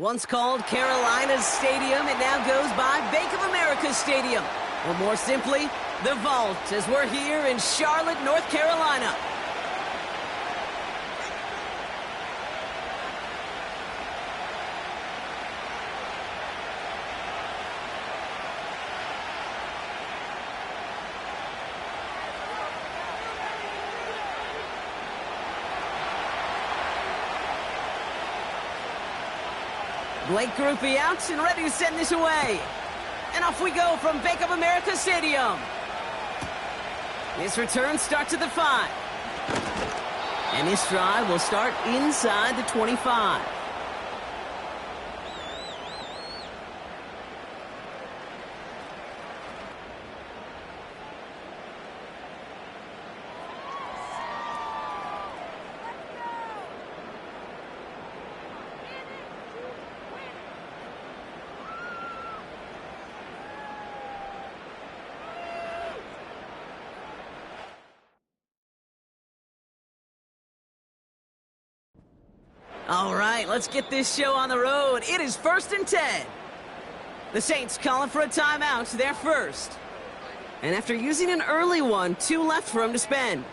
Once called Carolina's Stadium, it now goes by Bank of America Stadium. Or more simply, the Vault, as we're here in Charlotte, North Carolina. Blake Groupie out and ready to send this away. And off we go from Bank of America Stadium. This return starts at the 5. And this drive will start inside the 25. All right, let's get this show on the road. It is 1st and 10. The Saints calling for a timeout. They're first. And after using an early one, 2 left for him to spend.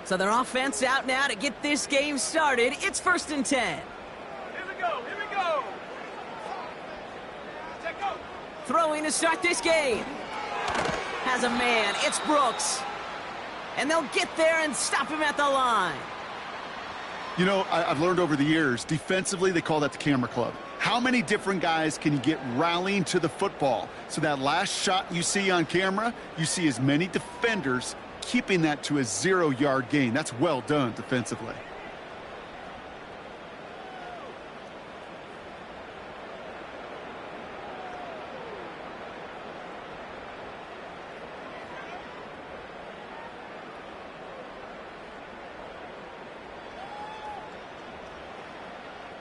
So their offense out now to get this game started. It's 1st and 10. Here we go, here we go. Check go. Throwing to start this game. Has a man, it's Brooks. And they'll get there and stop him at the line. You know, I've learned over the years, defensively, they call that the camera club. How many different guys can you get rallying to the football? So that last shot you see on camera, you see as many defenders keeping that to a 0-yard gain. That's well done defensively.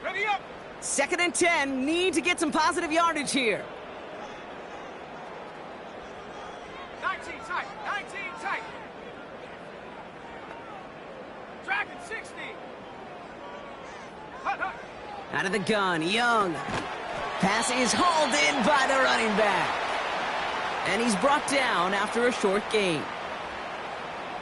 Ready up. 2nd and 10. Need to get some positive yardage here. 19 tight, 19 tight. Dragon 60. Hut, hut. Out of the gun, Young. Pass is hauled in by the running back. And he's brought down after a short gain.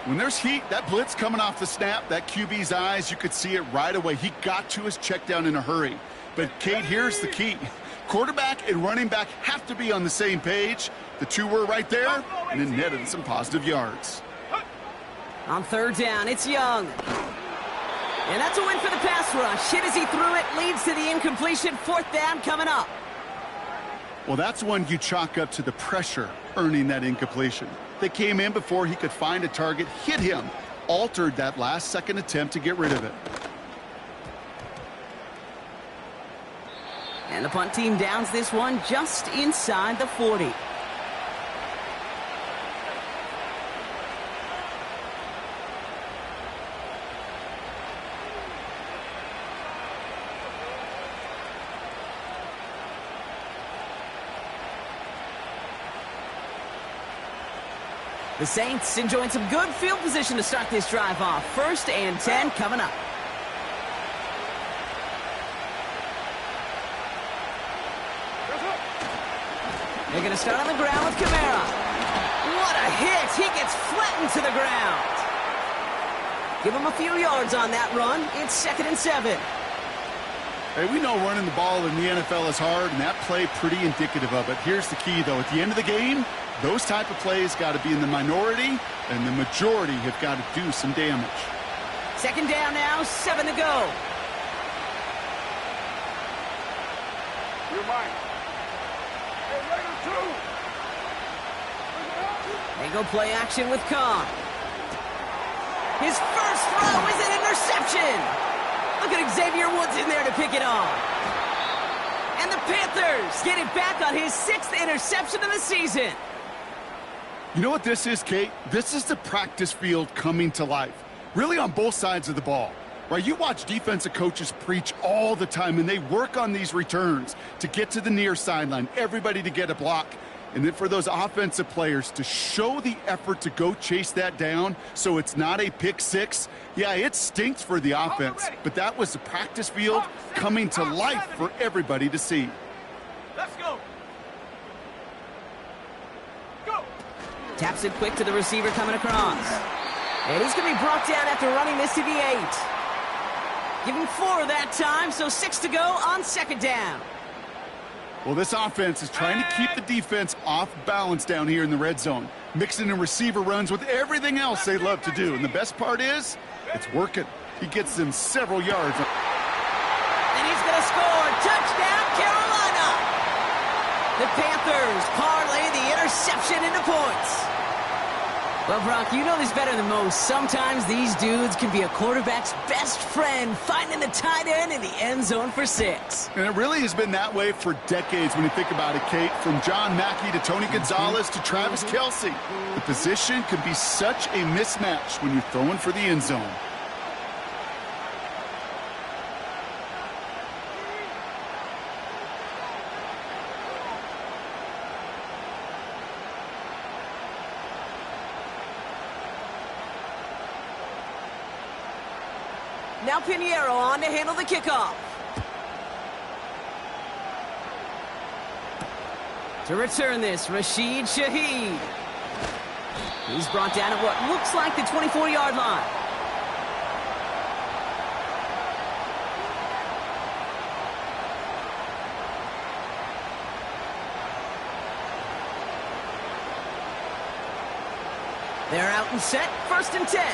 When there's heat, that blitz coming off the snap, that QB's eyes, you could see it right away. He got to his check down in a hurry. But, Kate, here's the key. Quarterback and running back have to be on the same page. The two were right there, and it netted some positive yards. On 3rd down, it's Young. And that's a win for the pass rush. Hit as he threw it, leads to the incompletion. 4th down coming up. Well, that's one you chalk up to the pressure earning that incompletion. They came in before he could find a target, hit him, altered that last-second attempt to get rid of it. And the punt team downs this one just inside the 40. The Saints enjoying some good field position to start this drive off. 1st and 10 coming up. They're going to start on the ground with Kamara. What a hit! He gets flattened to the ground. Give him a few yards on that run. It's 2nd and 7. Hey, we know running the ball in the NFL is hard, and that play pretty indicative of it. Here's the key, though. At the end of the game, those type of plays got to be in the minority, and the majority have got to do some damage. 2nd down now, 7 to go. You're mine. Hey, Raider 2. They go play action with Khan. His first throw is an interception. Look at Xavier Woods in there to pick it off. And the Panthers get it back on his 6th interception of the season. You know what this is, Kate? This is the practice field coming to life. Really on both sides of the ball. Right, you watch defensive coaches preach all the time, and they work on these returns to get to the near sideline, everybody to get a block. And then for those offensive players to show the effort to go chase that down so it's not a pick six, yeah, it stinks for the offense. But that was the practice field coming to life for everybody to see. Let's go. Go. Taps it quick to the receiver coming across. And he's going to be brought down after running this to the 8. Give him 4 that time, so 6 to go on second down. Well, this offense is trying to keep the defense off balance down here in the red zone, mixing in receiver runs with everything else they love to do. And the best part is, it's working. He gets them several yards. And he's going to score. Touchdown, Carolina! The Panthers parlay the interception into points. Well, Brock, you know this better than most. Sometimes these dudes can be a quarterback's best friend, finding the tight end in the end zone for 6. And it really has been that way for decades when you think about it, Kate. From John Mackey to Tony Gonzalez to Travis Kelce. The position can be such a mismatch when you're throwing for the end zone. Now Pinheiro on to handle the kickoff. To return this, Rashid Shaheed. He's brought down at what looks like the 24-yard line. They're out and set, 1st and 10.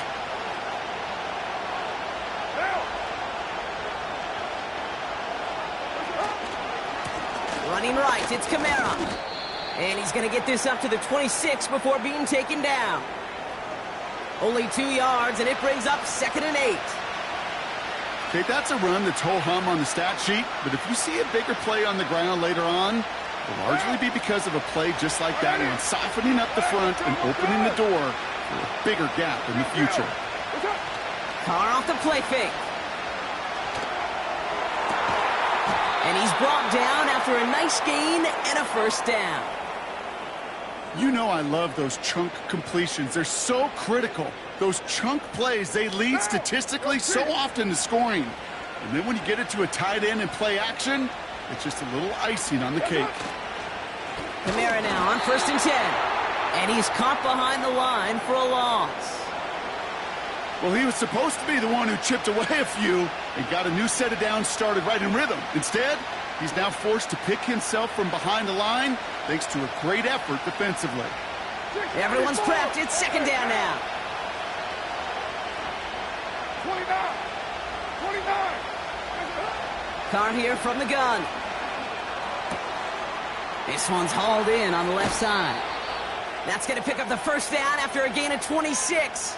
Running right, it's Kamara. And he's going to get this up to the 26 before being taken down. Only 2 yards, and it brings up 2nd and 8. Okay, that's a run that's ho-hum on the stat sheet, but if you see a bigger play on the ground later on, it'll largely be because of a play just like that one, softening up the front and opening the door for a bigger gap in the future. Carr off the play fake. And he's brought down after a nice gain and a 1st down. You know I love those chunk completions. They're so critical. Those chunk plays, they lead statistically so often to scoring. And then when you get it to a tight end and play action, it's just a little icing on the cake. Kamara now on 1st and 10. And he's caught behind the line for a loss. Well, he was supposed to be the one who chipped away a few and got a new set of downs started right in rhythm. Instead, he's now forced to pick himself from behind the line thanks to a great effort defensively. Everyone's prepped. It's 2nd down now. 29. Carr here from the gun. This one's hauled in on the left side. That's going to pick up the 1st down after a gain of 26.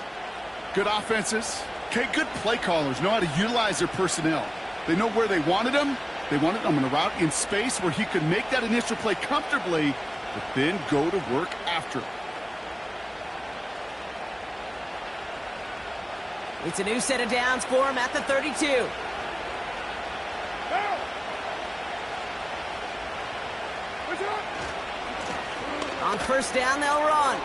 Good offenses. Okay, good play callers know how to utilize their personnel. They know where they wanted them. They wanted them in a route in space where he could make that initial play comfortably, but then go to work after. It's a new set of downs for him at the 32. On 1st down, they'll run.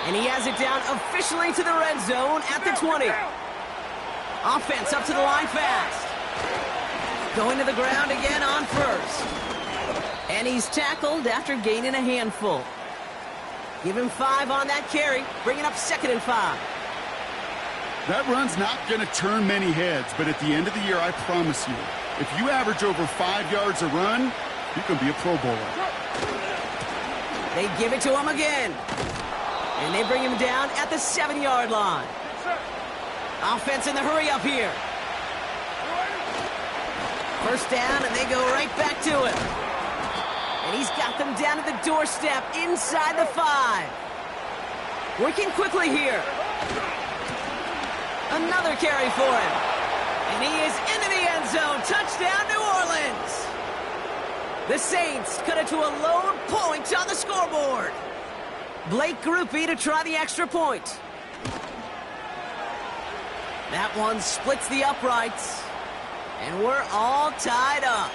And he has it down officially to the red zone at the 20. Offense up to the line fast. Going to the ground again on 1st. And he's tackled after gaining a handful. Give him 5 on that carry, bringing up 2nd and 5. That run's not going to turn many heads, but at the end of the year, I promise you, if you average over 5 yards a run, you can be a Pro Bowler. They give it to him again. And they bring him down at the 7-yard line. Offense in the hurry up here. 1st down, and they go right back to him. And he's got them down at the doorstep inside the 5. Working quickly here. Another carry for him. And he is into the end zone. Touchdown, New Orleans. The Saints cut it to a lone point on the scoreboard. Blake Grupe to try the extra point. That one splits the uprights. And we're all tied up.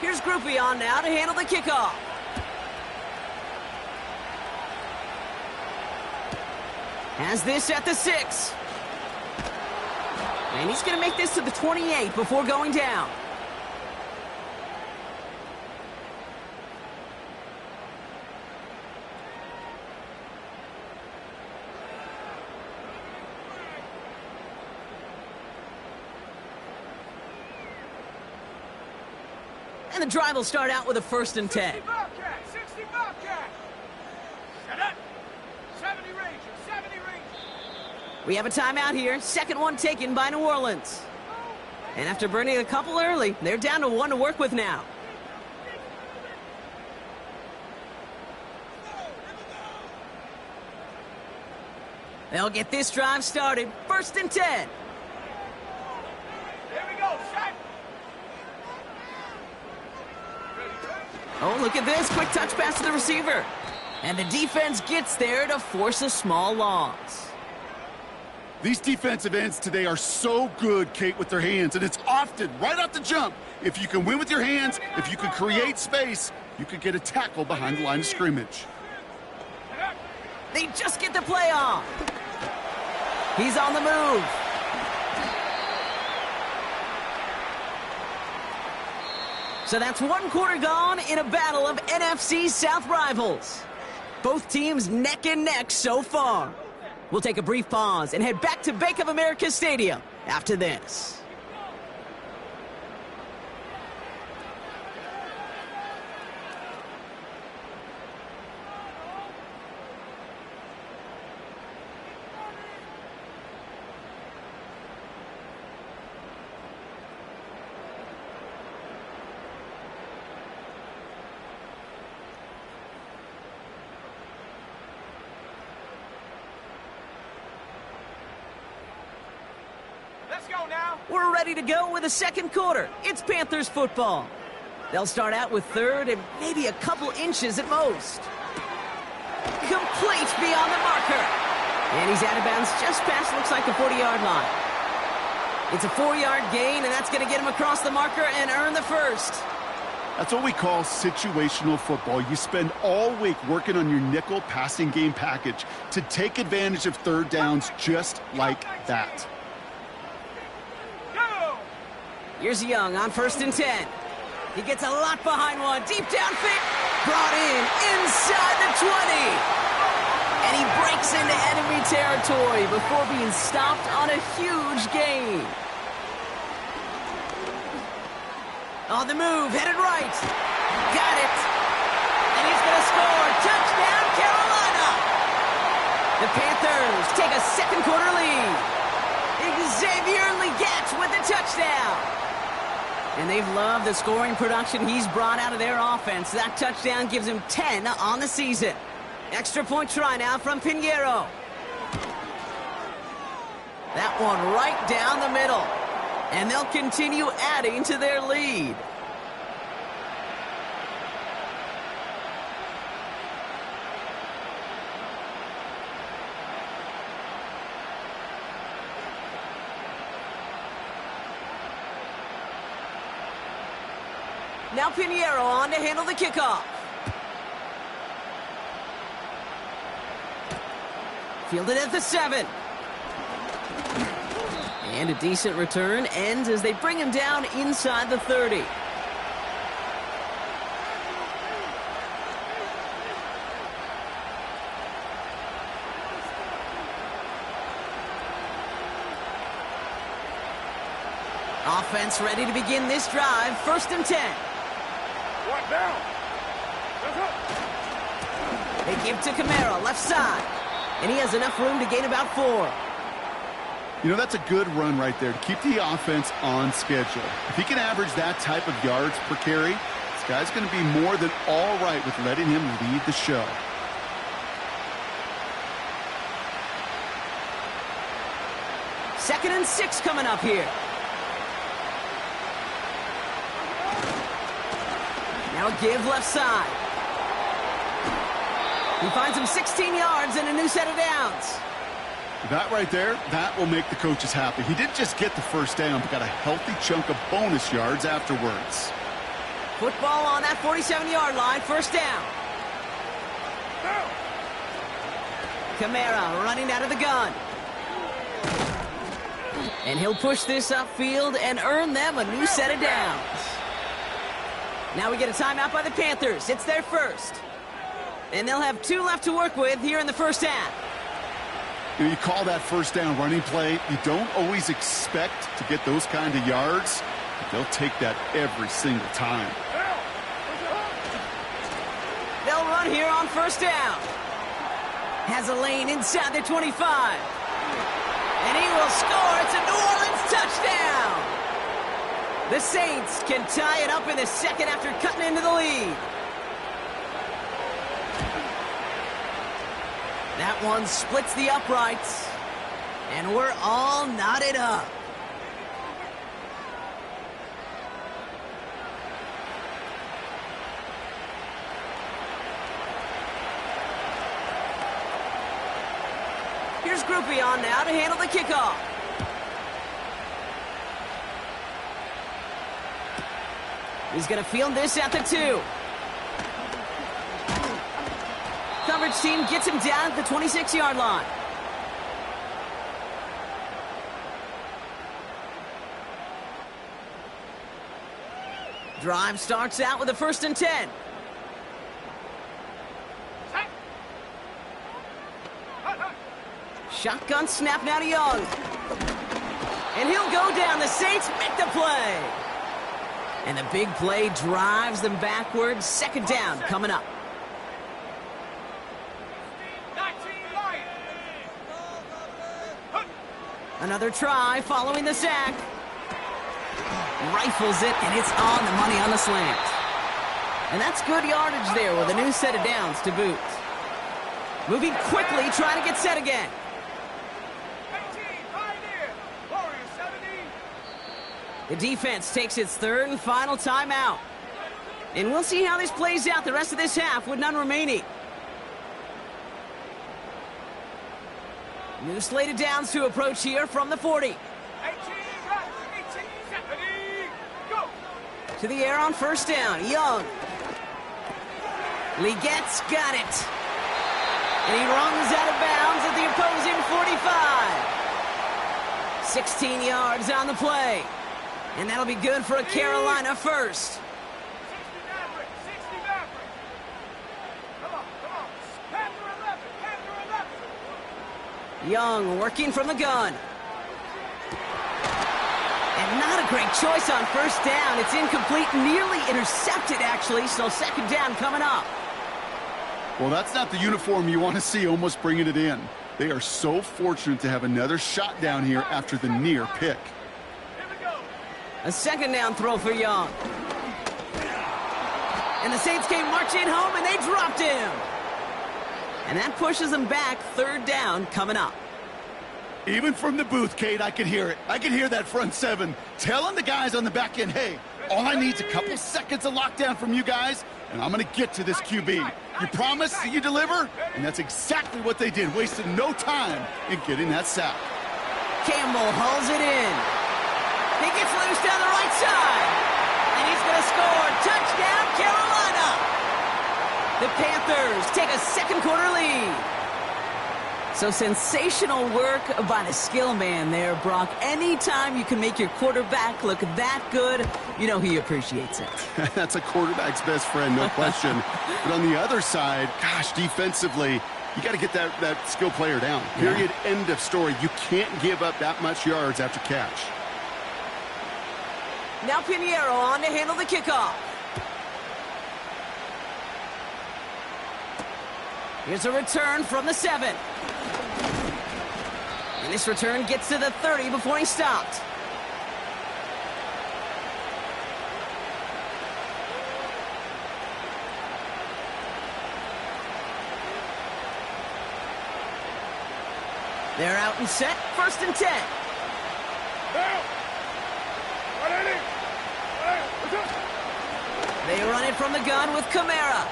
Here's Groupie on now to handle the kickoff. Has this at the 6. And he's going to make this to the 28 before going down. And the drive will start out with a 1st and 10. 60 Bobcat! 60 Bobcat! Set up! 70 Ranger! 70 Ranger! We have a timeout here. Second one taken by New Orleans. And after burning a couple early, they're down to 1 to work with now. They'll get this drive started. 1st and 10. There we go! Set! Oh, look at this. Quick touch pass to the receiver. And the defense gets there to force a small loss. These defensive ends today are so good, Kate, with their hands, and it's often right off the jump. If you can win with your hands, if you can create space, you could get a tackle behind the line of scrimmage. They just get the play off. He's on the move. So that's 1 quarter gone in a battle of NFC South rivals. Both teams neck and neck so far. We'll take a brief pause and head back to Bank of America Stadium after this. Let's go now! We're ready to go with the second quarter. It's Panthers football. They'll start out with 3rd and maybe a couple inches at most. Complete beyond the marker. And he's out of bounds just past, looks like, the 40-yard line. It's a 4-yard gain, and that's going to get him across the marker and earn the 1st. That's what we call situational football. You spend all week working on your nickel passing game package to take advantage of 3rd downs just like that. Here's Young on 1st and 10. He gets a lot behind one. Deep downfield. Brought in inside the 20. And he breaks into enemy territory before being stopped on a huge gain. On the move, headed right. Got it. And he's going to score. Touchdown, Carolina. The Panthers take a second quarter lead. Xavier Legette with the touchdown. And they've loved the scoring production he's brought out of their offense. That touchdown gives him 10 on the season. Extra point try now from Pinheiro. That one right down the middle. And they'll continue adding to their lead. Now Pinheiro on to handle the kickoff. Fielded at the 7. And a decent return ends as they bring him down inside the 30. Offense ready to begin this drive. 1st and 10. What down? They give to Kamara, left side. And he has enough room to gain about 4. You know, that's a good run right there to keep the offense on schedule. If he can average that type of yards per carry, this guy's going to be more than all right with letting him lead the show. Second and 6 coming up here. Now a give left side. He finds him 16 yards and a new set of downs. That right there, that will make the coaches happy. He didn't just get the first down, but got a healthy chunk of bonus yards afterwards. Football on that 47-yard line, first down. Kamara running out of the gun. And he'll push this upfield and earn them a new set of downs. Now we get a timeout by the Panthers. It's their first. And they'll have 2 left to work with here in the first half. You call that first down running play. You don't always expect to get those kind of yards, but they'll take that every single time. They'll run here on first down. Has a lane inside the 25. And he will score. It's a New Orleans touchdown. The Saints can tie it up in the second after cutting into the lead. That one splits the uprights. And we're all knotted up. Here's Groupie on now to handle the kickoff. He's going to field this at the 2. Coverage team gets him down at the 26-yard line. Drive starts out with a 1st and 10. Shotgun snap now to Young. And he'll go down. The Saints make the play. And the big play drives them backwards. Second down coming up. Another try following the sack. Rifles it, and it's on the money on the slant. And that's good yardage there with a new set of downs to boot. Moving quickly, trying to get set again. The defense takes its 3rd and final timeout. And we'll see how this plays out the rest of this half with none remaining. New slate of downs to approach here from the 40. 18, 70, go! To the air on first down. Young. Legette's got it. And he runs out of bounds at the opposing 45. 16 yards on the play. And that'll be good for a Carolina first. 60 Maverick, 60 Maverick. Come on. Panther 11, Panther 11. Young working from the gun. And not a great choice on first down. It's incomplete, nearly intercepted actually, so second down coming up. Well, that's not the uniform you want to see almost bringing it in. They are so fortunate to have another shot down here after the near pick. A second down throw for Young. And the Saints came marching home, and they dropped him. And that pushes them back. Third down coming up. Even from the booth, Kate, I could hear it. I could hear that front 7 telling the guys on the back end, hey, all I need is a couple seconds of lockdown from you guys, and I'm going to get to this QB. You promise that you deliver? And that's exactly what they did, wasted no time in getting that sack. Campbell hauls it in. He gets loose down the right side. And he's going to score. Touchdown, Carolina. The Panthers take a second quarter lead. So sensational work by the skill man there, Brock. Anytime you can make your quarterback look that good, you know he appreciates it. That's a quarterback's best friend, no question. But on the other side, gosh, defensively, you got to get that skill player down. Period, end of story. You can't give up that much yards after catch. Now Pinheiro on to handle the kickoff. Here's a return from the 7. And this return gets to the 30 before he stopped. They're out and set, 1st and 10. They run it from the gun with Kamara.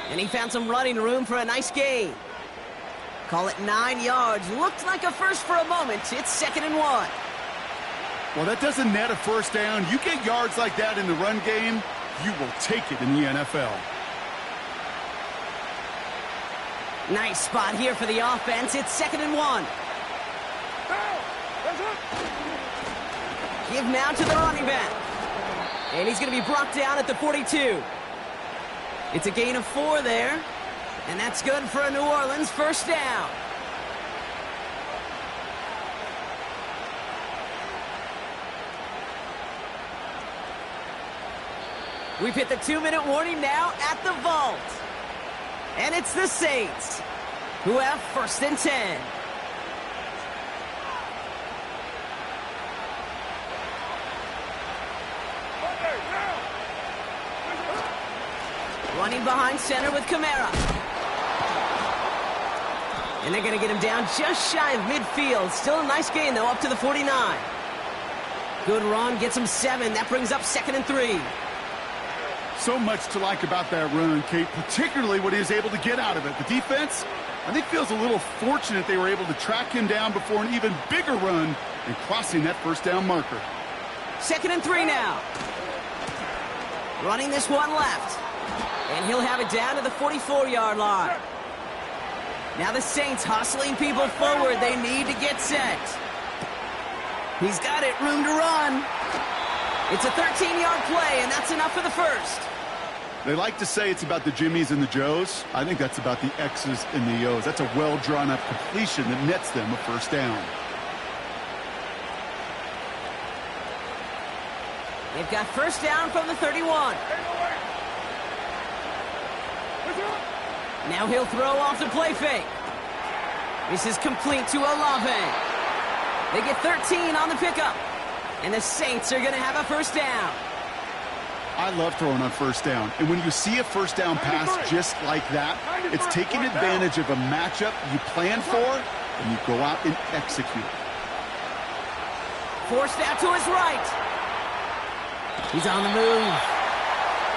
And he found some running room for a nice gain. Call it 9 yards. Looked like a first for a moment. It's 2nd and 1. Well, that doesn't net a first down. You get yards like that in the run game, you will take it in the NFL. Nice spot here for the offense. It's 2nd and 1. Give now to the running back. And he's going to be brought down at the 42. It's a gain of 4 there. And that's good for a New Orleans 1st down. We've hit the 2-minute warning now at the vault. And it's the Saints, who have 1st and 10. Running behind center with Kamara. And they're going to get him down just shy of midfield. Still a nice gain, though, up to the 49. Good run, gets him 7. That brings up 2nd and 3. So much to like about that run, Kate, particularly what he was able to get out of it. The defense, I think, feels a little fortunate they were able to track him down before an even bigger run and crossing that 1st down marker. 2nd and 3 now. Running this one left. And he'll have it down to the 44-yard line. Now the Saints hustling people forward. They need to get set. He's got it, room to run. It's a 13-yard play, and that's enough for the 1st. They like to say it's about the Jimmies and the Joes. I think that's about the X's and the O's. That's a well-drawn-up completion that nets them a 1st down. They've got 1st down from the 31. Now he'll throw off the play fake. This is complete to Olave. They get 13 on the pickup. And the Saints are going to have a 1st down. I love throwing on 1st down. And when you see a 1st down pass just like that, it's taking advantage of a matchup you plan for, and you go out and execute. Forced out to his right. He's on the move.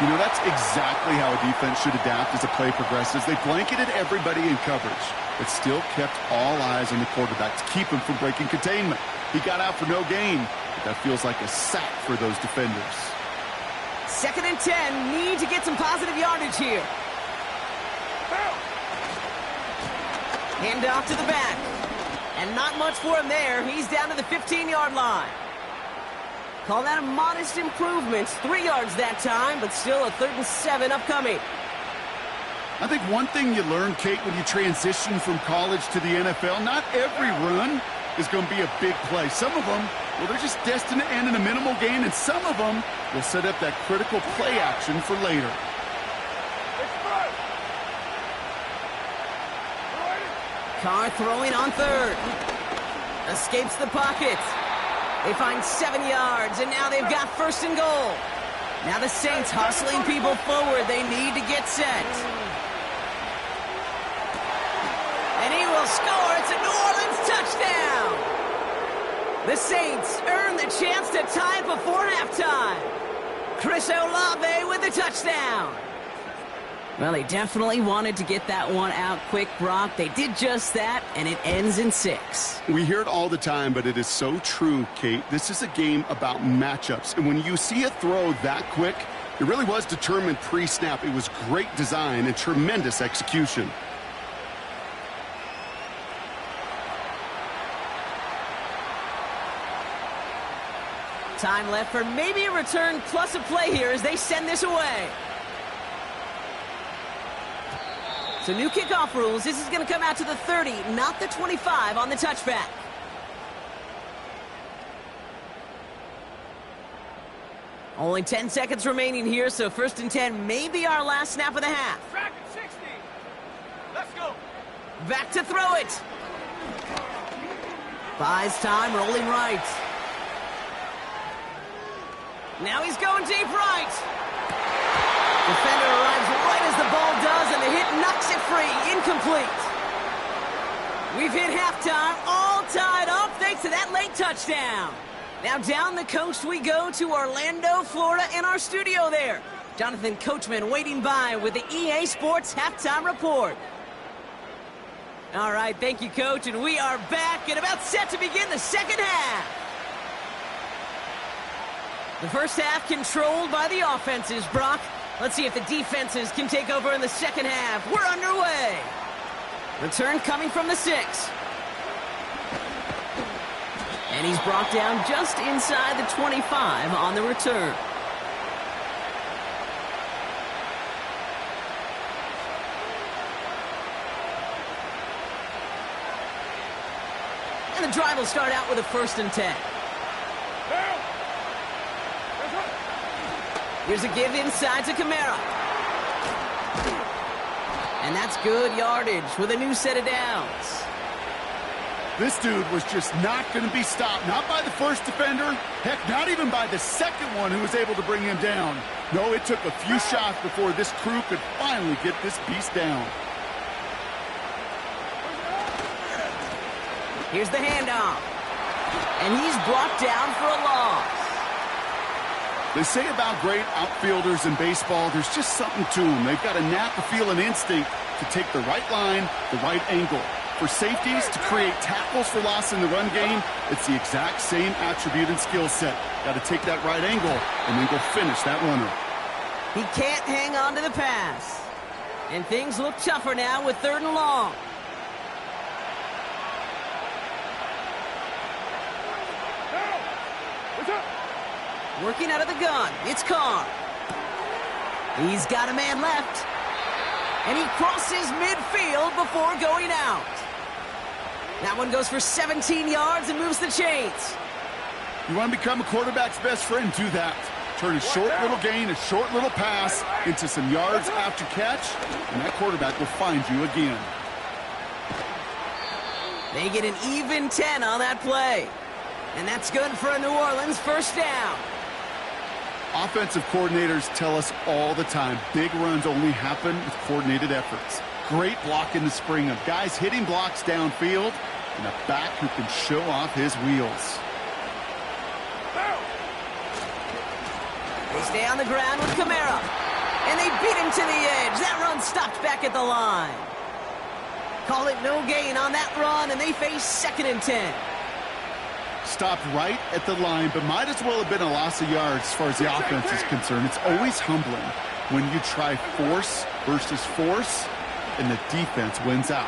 You know, that's exactly how a defense should adapt as the play progresses. They blanketed everybody in coverage, but still kept all eyes on the quarterback to keep him from breaking containment. He got out for no gain, but that feels like a sack for those defenders. 2nd and 10, need to get some positive yardage here. Hand off to the back. And not much for him there. He's down to the 15-yard line. Call that a modest improvement. 3 yards that time, but still a 3rd and 7 upcoming. I think one thing you learn, Kate, when you transition from college to the NFL, not every run is going to be a big play. Some of them, well, they're just destined to end in a minimal gain, and some of them will set up that critical play action for later. Carr throwing on 3rd. Escapes the pocket. They find 7 yards, and now they've got 1st and goal. Now the Saints hustling people forward. They need to get set. And he will score. It's a New Orleans touchdown. The Saints earn the chance to tie it before halftime. Chris Olave with the touchdown. Well, they definitely wanted to get that one out quick, Brock. They did just that, and it ends in 6. We hear it all the time, but it is so true, Kate. This is a game about matchups. And when you see a throw that quick, it really was determined pre-snap. It was great design and tremendous execution. Time left for maybe a return plus a play here as they send this away. So new kickoff rules. This is going to come out to the 30, not the 25 on the touchback. Only 10 seconds remaining here, so 1st and 10 may be our last snap of the half. Track at 60. Let's go. Back to throw it. Buys time, rolling right. Now he's going deep right. Defender arrives right as the ball does, and the hit knocks it free. Incomplete. We've hit halftime, all tied up thanks to that late touchdown. Now down the coast we go to Orlando, Florida, in our studio there. Jonathan Coachman waiting by with the EA Sports Halftime Report. All right, thank you, Coach, and we are back and about set to begin the second half. The first half controlled by the offenses, Brock. Let's see if the defenses can take over in the second half. We're underway. Return coming from the 6. And he's brought down just inside the 25 on the return. And the drive will start out with a 1st and 10. Here's a give inside to Kamara. And that's good yardage with a new set of downs. This dude was just not going to be stopped. Not by the first defender. Heck, not even by the second one who was able to bring him down. No, it took a few shots before this crew could finally get this beast down. Here's the handoff. And he's brought down for a loss. They say about great outfielders in baseball, there's just something to them. They've got a knack, a feel, an instinct to take the right line, the right angle. For safeties to create tackles for loss in the run game, it's the exact same attribute and skill set. Got to take that right angle and then go finish that runner. He can't hang on to the pass. And things look tougher now with 3rd and long. Working out of the gun, it's Carr. He's got a man left. And he crosses midfield before going out. That one goes for 17 yards and moves the chains. You want to become a quarterback's best friend? Do that. Turn a short little gain, a short little pass into some yards after catch, and that quarterback will find you again. They get an even 10 on that play. And that's good for a New Orleans 1st down. Offensive coordinators tell us all the time, big runs only happen with coordinated efforts. Great block in the spring of guys hitting blocks downfield and a back who can show off his wheels. They stay on the ground with Kamara. And they beat him to the edge. That run stopped back at the line. Call it no gain on that run, and they face 2nd and 10. Stopped right at the line, but might as well have been a loss of yards as far as the offense is concerned. It's always humbling when you try force versus force, and the defense wins out.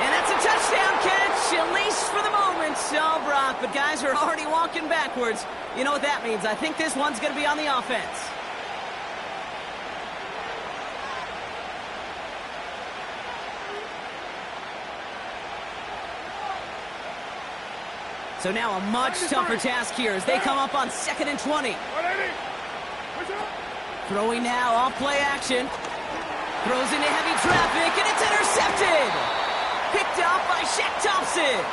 And that's a touchdown catch, at least for the moment. Oh, Brock, but guys are already walking backwards. You know what that means. I think this one's going to be on the offense. So now a much tougher task here as they come up on 2nd and 20. Throwing now off play action. Throws into heavy traffic, and it's intercepted. Picked up by Shaq Thompson.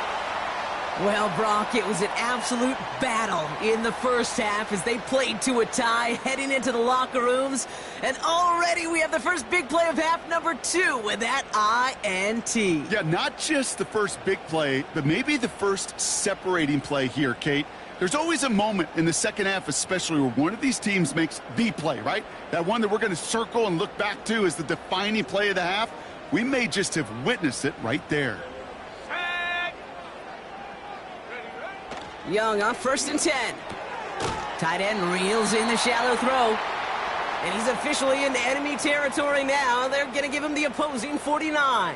Well, Brock, it was an absolute battle in the first half as they played to a tie, heading into the locker rooms. And already we have the first big play of half number 2 with that INT. Yeah, not just the first big play, but maybe the first separating play here, Kate. There's always a moment in the second half, especially where one of these teams makes the play, right? That one that we're going to circle and look back to as the defining play of the half. We may just have witnessed it right there. Young on 1st and 10. Tight end reels in the shallow throw. And he's officially into enemy territory now. They're going to give him the opposing 49.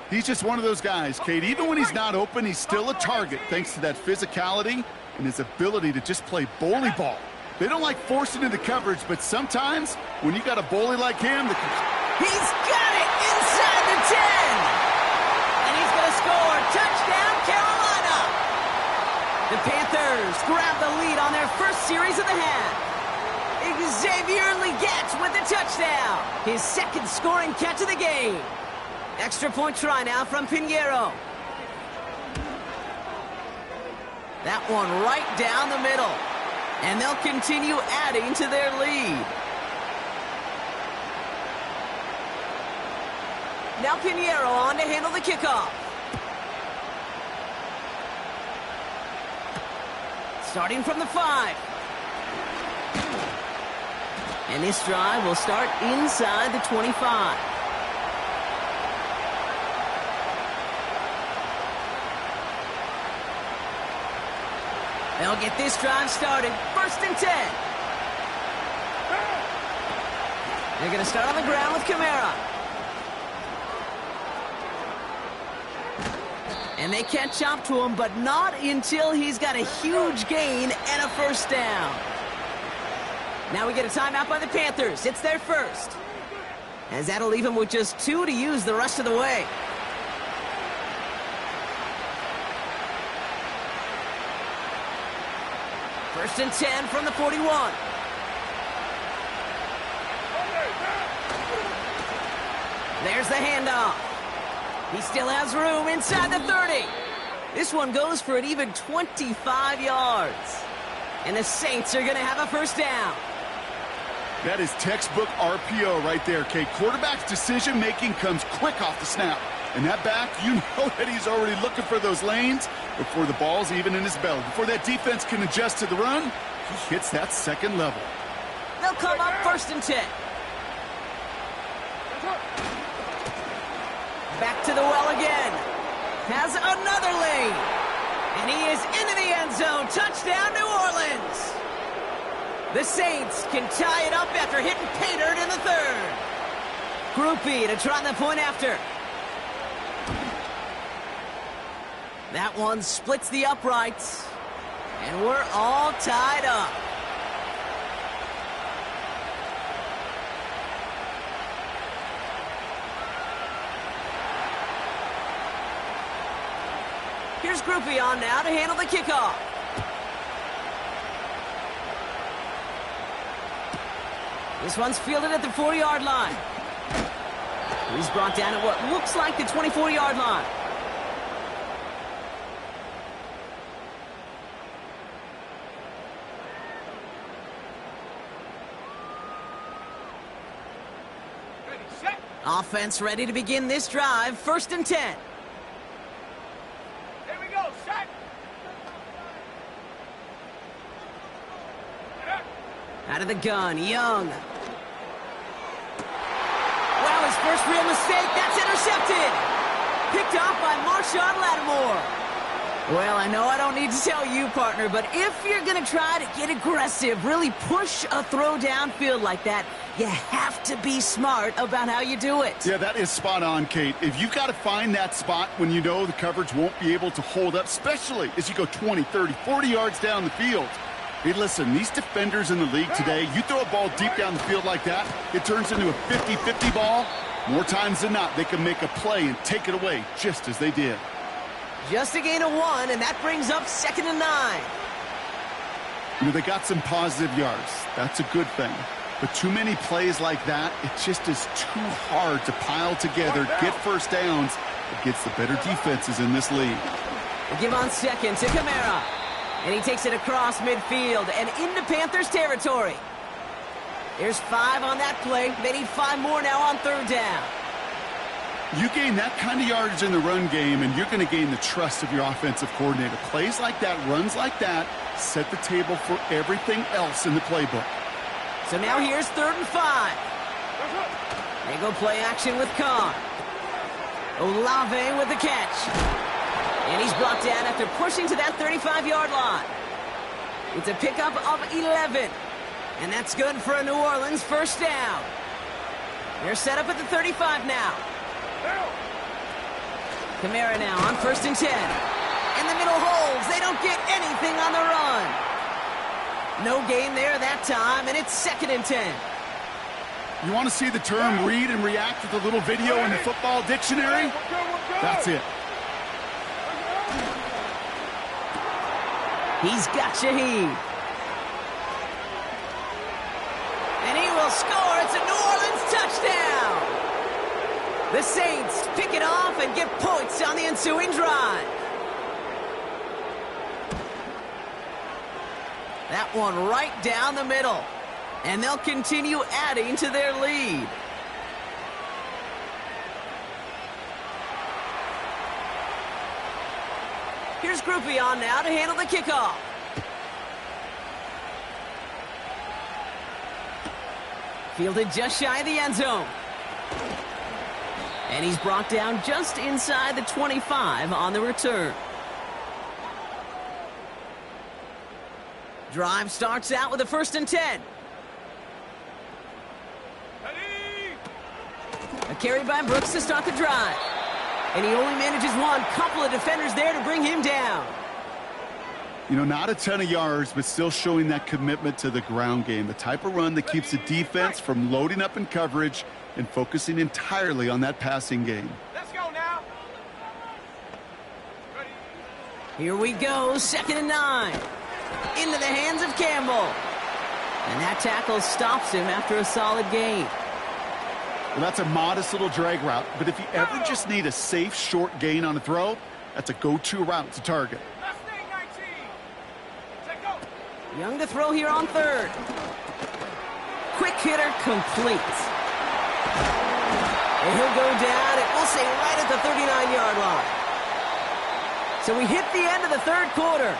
He's just one of those guys, Kate. Even when he's not open, he's still a target thanks to that physicality and his ability to just play bully ball. They don't like forcing into coverage, but sometimes when you got a bully like him... He's got it inside the 10! And he's going to score. Touchdown, Carolina! The Panthers grab the lead on their first series of the half. Xavier Legette with the touchdown. His 2nd scoring catch of the game. Extra point try now from Pinheiro. That one right down the middle. And they'll continue adding to their lead. Now Pinheiro on to handle the kickoff. Starting from the 5. And this drive will start inside the 25. They'll get this drive started. 1st and 10. They're going to start on the ground with Kamara. And they catch up to him, but not until he's got a huge gain and a 1st down. Now we get a timeout by the Panthers. It's their 1st. As that'll leave him with just 2 to use the rest of the way. First and 10 from the 41. There's the handoff. He still has room inside the 30. This one goes for an even 25 yards. And the Saints are going to have a 1st down. That is textbook RPO right there, Kate. Quarterback's decision-making comes quick off the snap. And that back, you know that he's already looking for those lanes before the ball's even in his belly. Before that defense can adjust to the run, he hits that 2nd level. They'll come up 1st and 10. Back to the well again. Has another lane. And he is into the end zone. Touchdown, New Orleans. The Saints can tie it up after hitting pay dirt in the 3rd. Groupie to try the point after. That one splits the uprights. And we're all tied up. Here's Groupie on now to handle the kickoff. This one's fielded at the 4-yard line. He's brought down at what looks like the 24-yard line. Ready, set. Offense ready to begin this drive. 1st and 10. Here we go, set. Out of the gun, Young. Well, his first real mistake, that's intercepted. Picked off by Marshawn Lattimore. Well, I know I don't need to tell you, partner, but if you're going to try to get aggressive, really push a throw downfield like that, you have to be smart about how you do it. Yeah, that is spot on, Kate. If you've got to find that spot when you know the coverage won't be able to hold up, especially as you go 20, 30, 40 yards down the field. Hey, listen, these defenders in the league today, you throw a ball deep down the field like that, it turns into a 50-50 ball. More times than not, they can make a play and take it away, just as they did. Just a gain of 1, and that brings up 2nd and 9. You know, they got some positive yards. That's a good thing. But too many plays like that, it just is too hard to pile together, get 1st downs against the better defenses in this league. They give on 2nd to Kamara. And he takes it across midfield and into Panthers territory. There's 5 on that play. They need 5 more now on 3rd down. You gain that kind of yardage in the run game, and you're going to gain the trust of your offensive coordinator. Plays like that, runs like that, set the table for everything else in the playbook. So now here's 3rd and 5. They go play action with Carr. Olave with the catch. And he's brought down after pushing to that 35-yard line. It's a pickup of 11. And that's good for a New Orleans 1st down. They're set up at the 35 now. Kamara now on 1st and 10. In the middle holds. They don't get anything on the run. No gain there that time, and it's 2nd and 10. You want to see the term read and react with a little video in the football dictionary? That's it. He's got Shaheed. And he will score. It's a New Orleans touchdown. The Saints pick it off and get points on the ensuing drive. That one right down the middle. And they'll continue adding to their lead. Here's Groupie on now to handle the kickoff. Fielded just shy of the end zone. And he's brought down just inside the 25 on the return. Drive starts out with a 1st and 10. A carry by Brooks to start the drive. And he only manages one. Couple of defenders there to bring him down. You know, not a ton of yards, but still showing that commitment to the ground game. The type of run that keeps the defense from loading up in coverage and focusing entirely on that passing game. Let's go now. Ready. Here we go, 2nd and 9. Into the hands of Campbell. And that tackle stops him after a solid gain. Well, that's a modest little drag route, but if you ever just need a safe, short gain on a throw, that's a go-to route to target. Last thing, 19. Take go. Young to throw here on 3rd. Quick hitter complete. And he'll go down, and we'll say right at the 39-yard line. So we hit the end of the 3rd quarter.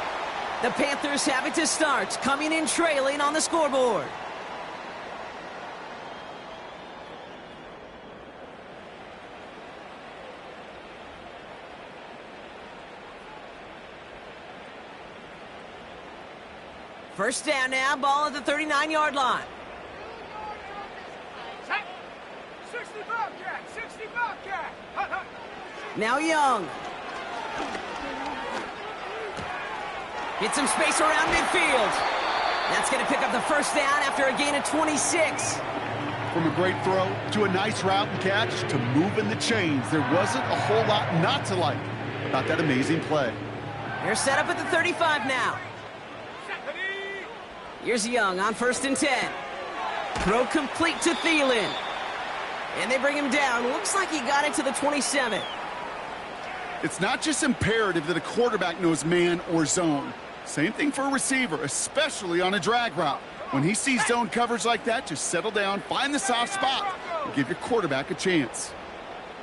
The Panthers have it to start, coming in trailing on the scoreboard. First down now, ball at the 39-yard line. Set. 60 Bobcat, 60 Bobcat. Hut, hut. Now Young. Get some space around midfield. That's going to pick up the 1st down after a gain of 26. From a great throw to a nice route and catch to moving the chains, there wasn't a whole lot not to like about that amazing play. They're set up at the 35 now. Here's Young on 1st and 10. Throw complete to Thielen. And they bring him down. Looks like he got it to the 27. It's not just imperative that a quarterback knows man or zone. Same thing for a receiver, especially on a drag route. When he sees zone coverage like that, just settle down, find the soft spot, and give your quarterback a chance.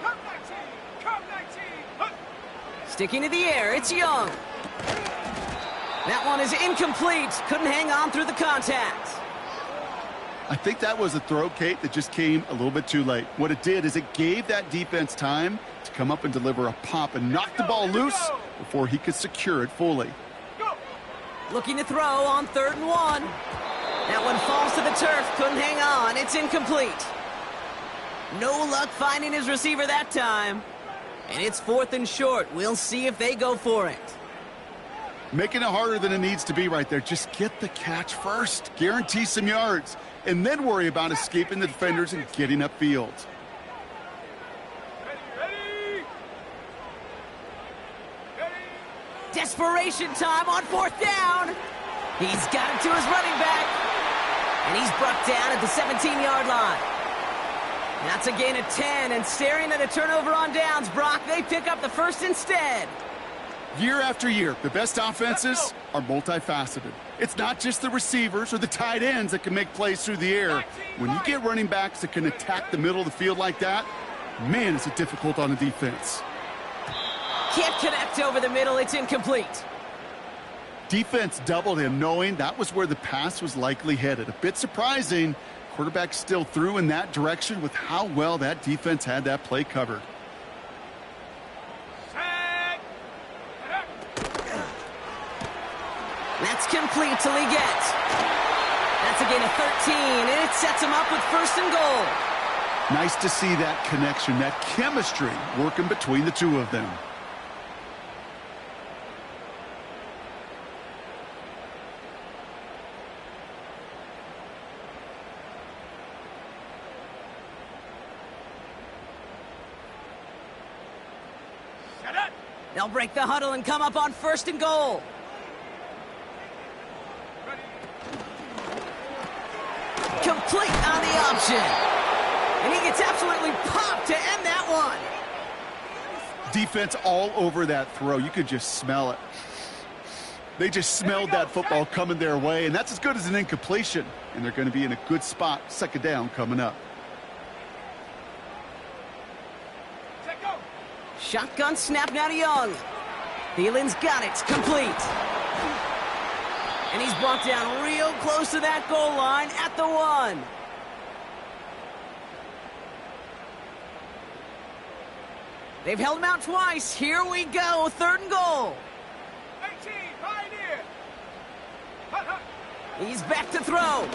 Come 19, come 19. Hut. Sticking to the air, it's Young. That one is incomplete. Couldn't hang on through the contact. I think that was a throw, Kate, that just came a little bit too late. What it did is it gave that defense time to come up and deliver a pop and knock the ball loose before he could secure it fully. Go. Looking to throw on 3rd and 1. That one falls to the turf. Couldn't hang on. It's incomplete. No luck finding his receiver that time. And it's 4th and short. We'll see if they go for it. Making it harder than it needs to be right there. Just get the catch first. Guarantee some yards. And then worry about escaping the defenders and getting upfield. Ready. Desperation time on 4th down. He's got it to his running back. And he's brought down at the 17-yard line. That's a gain of 10. And staring at a turnover on downs, Brock, they pick up the 1st instead. Year after year, the best offenses are multifaceted. It's not just the receivers or the tight ends that can make plays through the air. When you get running backs that can attack the middle of the field like that, man, is it difficult on a defense. Can't connect over the middle. It's incomplete. Defense doubled him, knowing that was where the pass was likely headed. A bit surprising. Quarterback still threw in that direction with how well that defense had that play covered. That's complete till he gets. That's a gain of 13, and it sets him up with 1st and goal. Nice to see that connection, that chemistry working between the two of them. Set up. They'll break the huddle and come up on 1st and goal. Complete on the option. And he gets absolutely popped to end that one. Defense all over that throw. You could just smell it. They just smelled that football coming their way, and that's as good as an incompletion. And they're going to be in a good spot, second down coming up. Shotgun snap now to Young. Thielen's got it, complete. And he's brought down real close to that goal line at the 1. They've held him out twice. Here we go, 3rd and goal. 18, Pioneer. He's back to throw.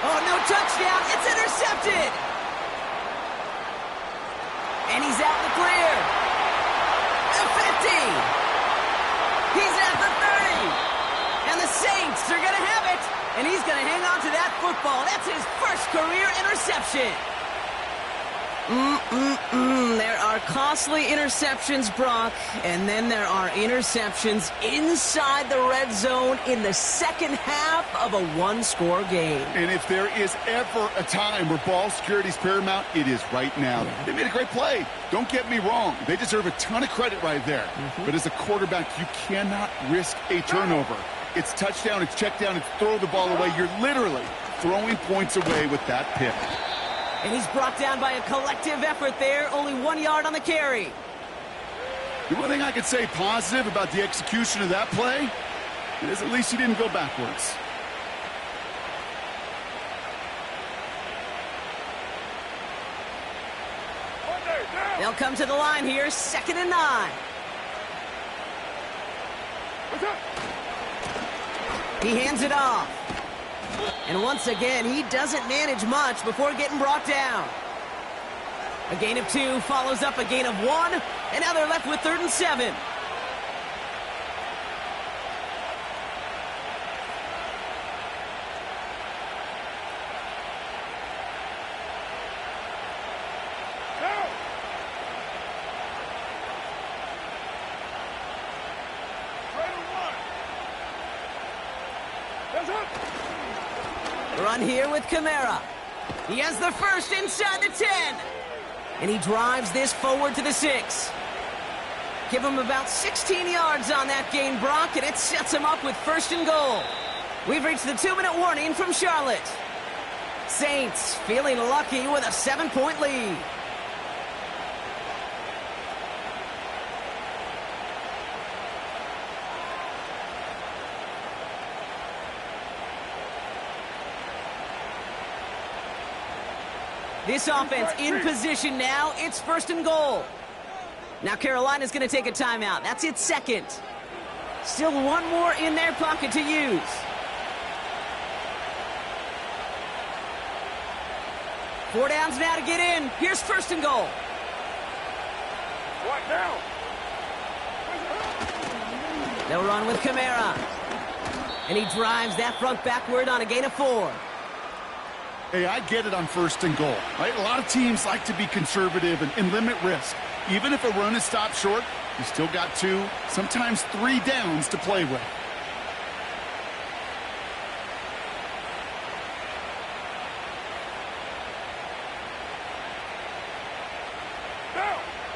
Oh, no touchdown. It's intercepted. And he's out in the clear. The 50. He's at the 30. And the Saints are going to have it. And he's going to hang on to that football. That's his first career interception. There are costly interceptions, Brock, and then there are interceptions inside the red zone in the second half of a one-score game. And if there is ever a time where ball security is paramount, it is right now. They made a great play. Don't get me wrong. They deserve a ton of credit right there. But as a quarterback, you cannot risk a turnover. It's touchdown, it's check down, it's throw the ball away. You're literally throwing points away with that pick. And he's brought down by a collective effort there. Only 1 yard on the carry. The one thing I could say positive about the execution of that play is at least he didn't go backwards. They'll come to the line here, 2nd and 9. He hands it off. And once again, he doesn't manage much before getting brought down. A gain of 2 follows up a gain of 1, and now they're left with 3rd and 7. Run here with Kamara. He has the first inside the 10. And he drives this forward to the 6. Give him about 16 yards on that gain, Brock, and it sets him up with 1st and goal. We've reached the 2-minute warning from Charlotte. Saints feeling lucky with a 7-point lead. This offense in position now. It's 1st and goal. Now Carolina's going to take a timeout. That's its 2nd. Still 1 more in their pocket to use. Four downs now to get in. Here's 1st and goal. What now? They'll run with Kamara. And he drives that front backward on a gain of 4. Hey, I get it on 1st and goal, right? A lot of teams like to be conservative and limit risk. Even if a run is stopped short, you still got 2, sometimes 3 downs to play with.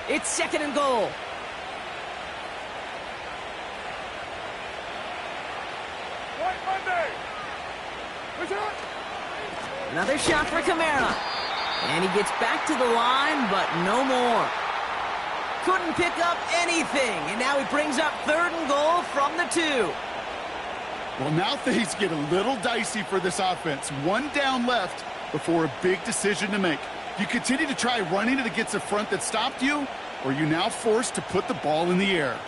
It's 2nd and goal. White Monday. Another shot for Kamara. And he gets back to the line, but no more. Couldn't pick up anything. And now he brings up 3rd and goal from the 2. Well, now things get a little dicey for this offense. 1 down left before a big decision to make. You continue to try running it against a front that stopped you, or are you now forced to put the ball in the air?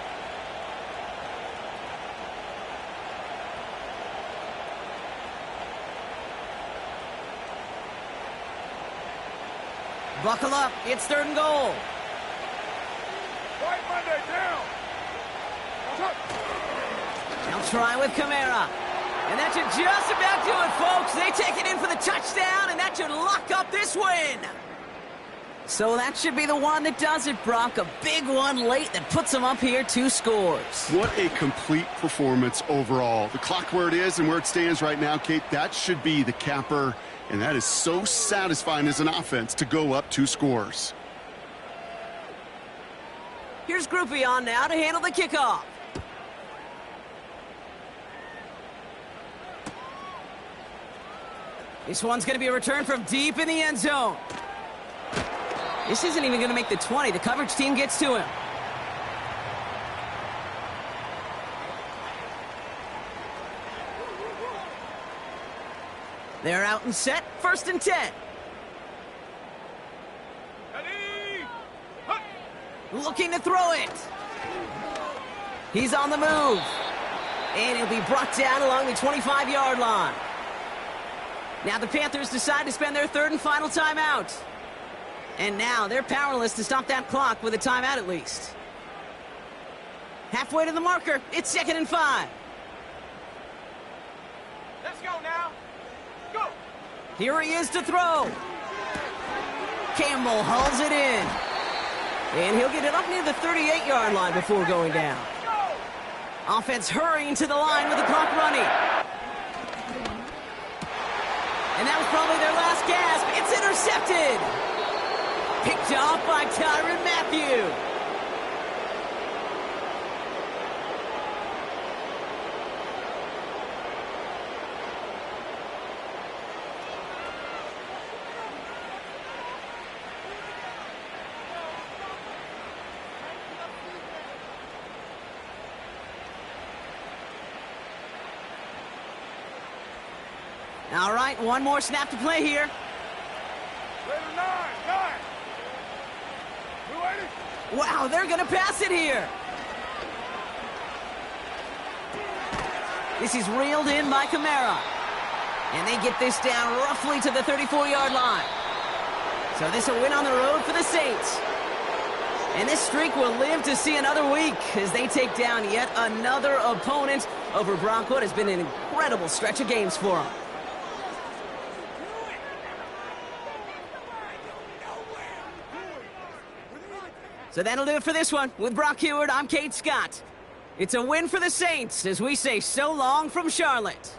Buckle up. It's 3rd and goal. White Monday down. They'll try with Kamara. And that should just about do it, folks. They take it in for the touchdown, and that should lock up this win. So that should be the one that does it, Brock. A big one late that puts them up here 2 scores. What a complete performance overall. The clock where it is and where it stands right now, Kate, that should be the capper. And that is so satisfying as an offense to go up 2 scores. Here's Groupie on now to handle the kickoff. This one's going to be a return from deep in the end zone. This isn't even going to make the 20. The coverage team gets to him. They're out and set. 1st and 10. Ready? Hup. Looking to throw it. He's on the move. And he'll be brought down along the 25-yard line. Now the Panthers decide to spend their 3rd and final timeout. And now they're powerless to stop that clock with a timeout at least. Halfway to the marker. It's 2nd and 5. Let's go now. Go. Here he is to throw. Campbell hauls it in. And he'll get it up near the 38-yard line before going down. Offense hurrying to the line with the clock running. And that was probably their last gasp. It's intercepted. Picked off by Tyrann Mathieu. All right, one more snap to play here. Ready, 9. We waiting? Wow, they're going to pass it here. This is reeled in by Kamara. And they get this down roughly to the 34-yard line. So this a win on the road for the Saints. And this streak will live to see another week as they take down yet another opponent over Brock. What has been an incredible stretch of games for them. So that'll do it for this one. With Brock Heward, I'm Kate Scott. It's a win for the Saints as we say so long from Charlotte.